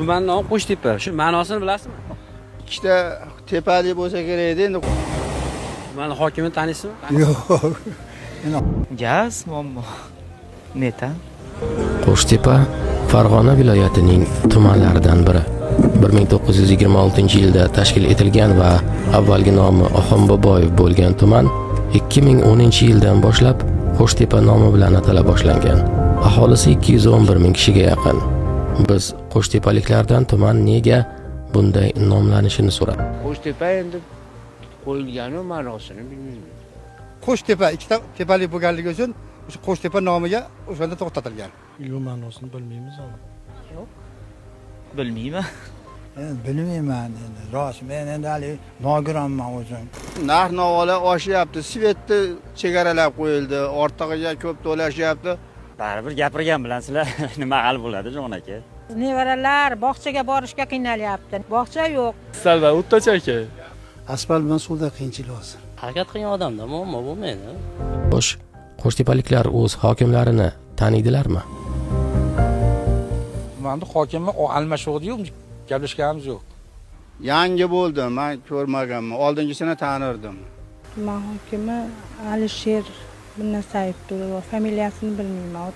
Tuman nomi Qo'shtepa. Shu ma'nosini bilasizmi? Ikkita tepali bo'lsa kerak edi. Endi Tuman hokimini taniysizmi? Yo'q. Gaz muammo. Metan. Qo'shtepa Farg'ona viloyatining tumanlaridan biri. 1926-yilda tashkil etilgan va avvalgi nomi Oxonboboyev bo'lgan tuman 2010-yildan boshlab Qo'shtepa nomi bilan atala boshlangan. Aholisi 211 ming kishiga yaqin. Biz qo'shtepaliklardan tuman nega bunday nomlanishini so'radik. Qo'shtepa endi qo'yilgani ma'nosini bilmayman. Qo'shtepa ikkita tepalik bo'lganligi uchun o'sha Qo'shtepa nomiga o'shanda to'xtatilgan. Yo'q, ma'nosini bilmaymiz hali. Yo'q. Bilmayman. Bilmayman endi. Rost, men endi hali nogironman o'zim. narx-navolar oshyapti. Svetni chegaralab qo'yildi. Ortig'iga ko'p to'lashyapti. Baribir gapirgan bilan sizlar nima hal bo'ladi, jon aka? Nevaralar bog'chaga borishga qiynalyapti. Bog'cha yo'q. Salva o'ttacha aka. Asfalt bilan suvda qiyinchilik hozir. Harakat qilgan odamda muammo bo'lmaydi. Xo'sh, qo'shtepaliklar o'z hokimlarini taniydilarmi? Tumanda hokimni almashuvdi-yu, gaplashganimiz yo'q. Yangi bo'ldi, men ko'rmaganman. Oldingisini tanirdim. Tuman hokimi Alisher Bunnasayev, familiyasini bilmayman.